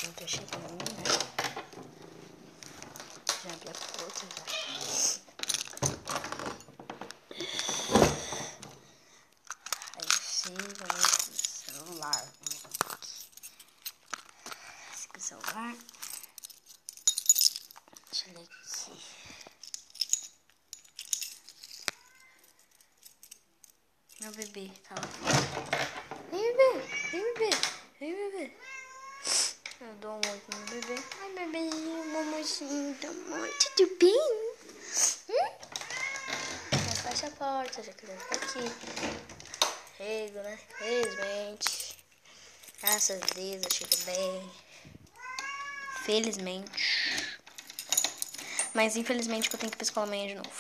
Não tô chegando, né? Já abri a porta, já. Aí sim, vamos no celular. Esse aqui é o celular. Deixa eu ler aqui. Meu bebê, calma. Vem, bebê, vem, bebê, vem, bebê. Eu dou um oi pro meu bebê. Ai, bebezinho, mamãozinho, tudo bem? Fecha a porta, já que ele tá aqui. Chego, né? Felizmente. Graças a Deus, eu chego bem. Felizmente. Mas infelizmente que eu tenho que ir pra escola amanhã de novo.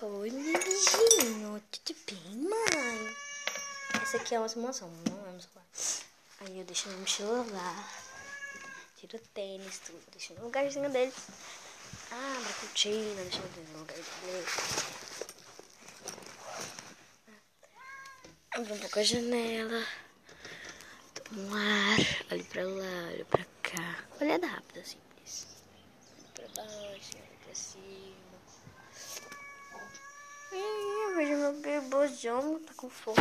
Oi, bebezinho. Tudo bem, mãe? Essa aqui é uma simulação, não é um celular. Aí eu deixo minha mochila lá. Tiro o tênis, tudo. Deixo no lugarzinho deles. Abro a cortina, deixo no lugar deles. Abro um pouco a janela. Tomo um ar. Olho pra lá, olho pra cá. Olhada rápida, simples. Olho pra baixo, olho pra cima. Eu vejo meu bebozão, tá com fome.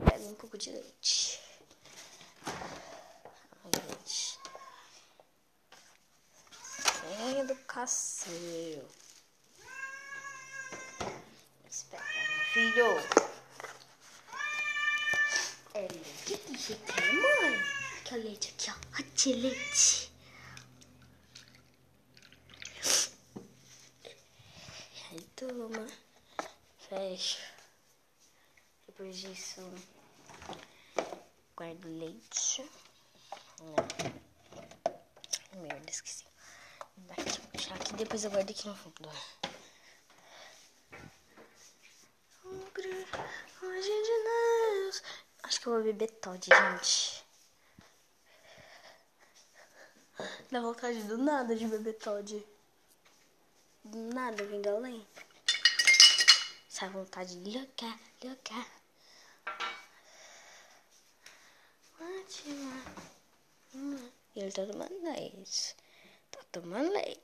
Pego um pouco de leite. Ai, gente. Sem educação. Espera, meu filho. É leite que você quer, mãe? Aqui é o leite, aqui, ó. Aqui é leite. Aí toma. Fecha. Depois disso, guardo o leite. Merda, esqueci. Daqui, puxar aqui, depois eu guardo aqui no fundo. Acho que eu vou beber Toddy, gente. Dá vontade do nada de beber Toddy. Do nada, vindo além. Essa vontade de louca, louca. Ótima. E ele tá tomando leite. Tá tomando leite.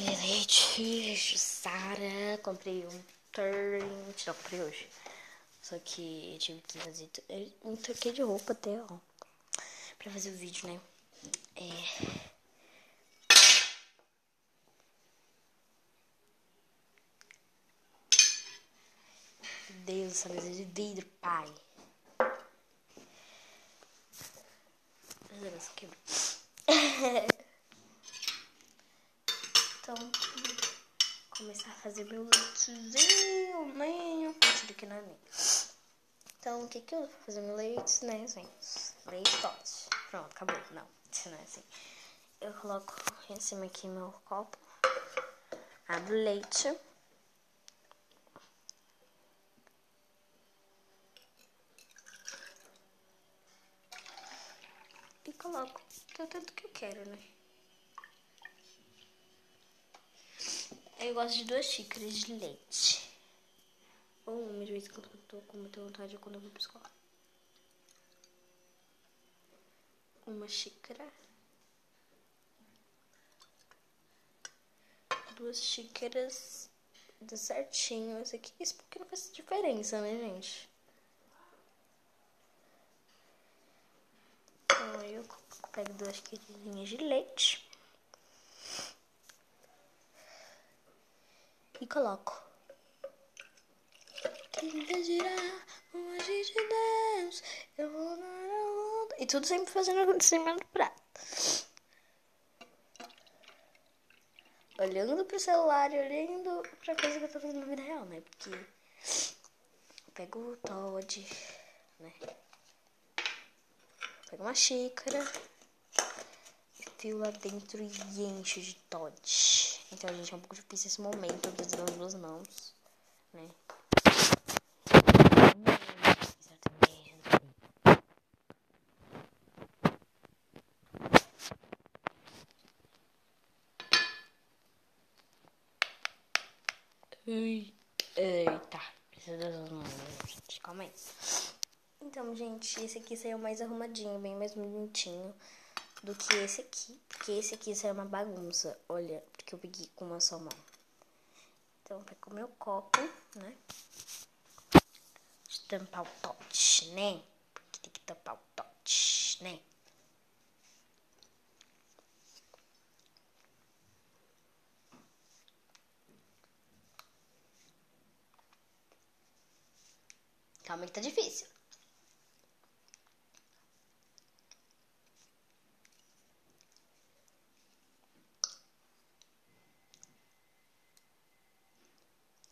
Leite, Sara. Comprei um torrent. Não, comprei hoje. Só que eu tive que fazer. Eu troquei de roupa até, ó. Pra fazer o vídeo, né? Meu Deus, essa mesa de vidro, pai. Meu Deus, quebrou. Então, começar a fazer meu leitezinho, né? Tira aqui na minha. Então, o que eu vou fazer meu leite, né, gente? Leite Toddy. Pronto, acabou. Não, isso não é assim. Eu coloco em cima aqui meu copo. Abro o leite. E coloco tanto que eu quero, né? Eu gosto de 2 xícaras de leite. Ou uma de vez que eu tô com muita vontade quando eu vou pra escola. 1 xícara. 2 xícaras. Dá certinho. Esse aqui, isso porque não faz diferença, né, gente? Então, aí eu pego 2 xícaras de leite. E coloco. Quem vai girar um agir de Deus, eu vou dar a onda. E tudo sempre fazendo em cima do prato. Olhando pro celular e olhando pra coisa que eu tô fazendo na vida real, né? Porque eu pego o Toddy, né? Pego uma xícara, enfio lá dentro e encho de Toddy. Então, gente, é um pouco difícil esse momento, eu preciso das 2 mãos, né? Eita, precisa das mãos, gente. Calma aí. Então, gente, esse aqui saiu mais arrumadinho, bem mais bonitinho do que esse aqui. Porque esse aqui saiu uma bagunça. Olha, porque eu peguei com uma só mão. Então, pego o meu copo, né? De tampar o pote, né? Porque tem que tampar o pote, né? Calma que tá difícil.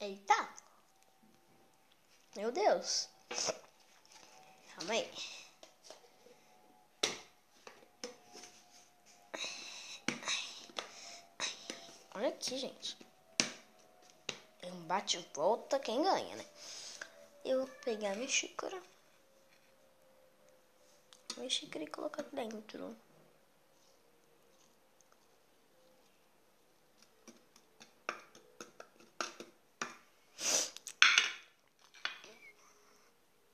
Eita! Meu Deus! Calma aí. Olha aqui, gente. É um bate e volta, quem ganha, né? Eu vou pegar minha xícara. Minha xícara e colocar dentro.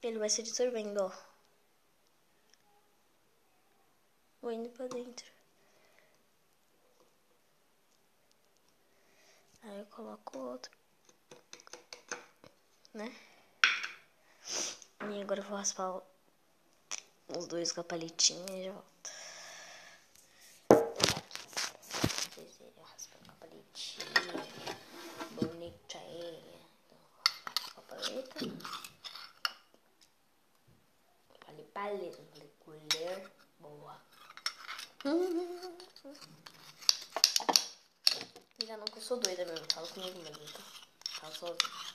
Ele vai se dissolvendo, ó. Vou indo pra dentro. Aí eu coloco outro. Né? E agora eu vou raspar os dois com a palitinha e já volto. Eu raspando com a palitinha. Bonitinha. Então, com a paleta. Paleta, colher. Boa. Já não que eu sou doida mesmo. Fala comigo mesmo, tá? Fala sozinho.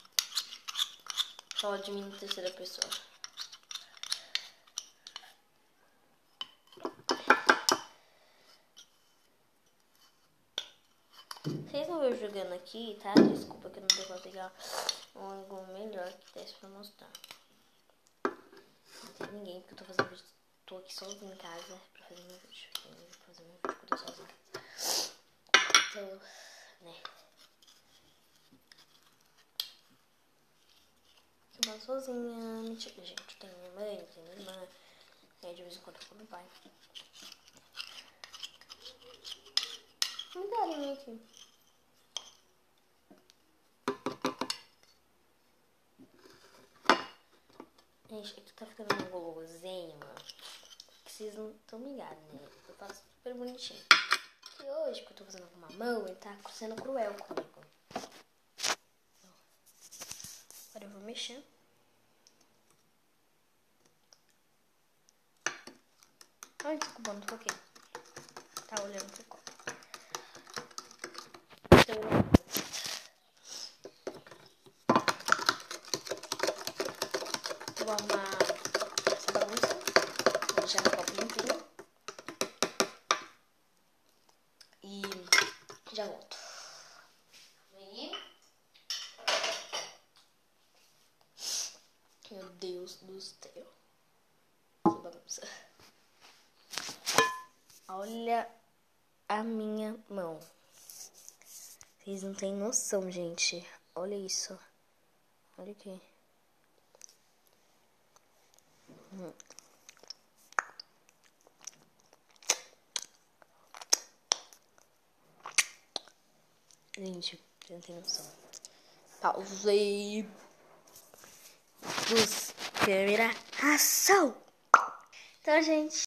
Fala de mim em terceira pessoa. Vocês vão ver jogando aqui, tá? Desculpa que eu não deu pra pegar um ângulo melhor que desse pra mostrar. Não tem ninguém porque eu tô fazendo vídeo. Tô aqui sozinha em casa pra fazer meu vídeo. Eu vou fazer meu vídeo quando eu tô sozinha em casa. Então, né? Eu moro sozinha. Mentira, gente. Eu tenho minha mãe, tenho minha irmã. E aí de vez em quando eu vou com meu pai. Me dá ali, aqui. Gente, aqui tá ficando um golosinho, mano. Que vocês não estão ligados, né? Eu faço super bonitinho. E hoje, que eu tô fazendo com uma mão, ele tá sendo cruel comigo. Agora eu vou mexer. Ai, desculpa, não toquei. Tá olhando pro copo. Vou arrumar essa bagunça. Vou deixar o copo limpinho. E já volto. Aí. Meu Deus do céu. Que bagunça. Olha a minha mão. Vocês não têm noção, gente. Olha isso. Olha aqui. Gente, você não tem noção. Pausei. Luz, câmera, ação. Então, gente.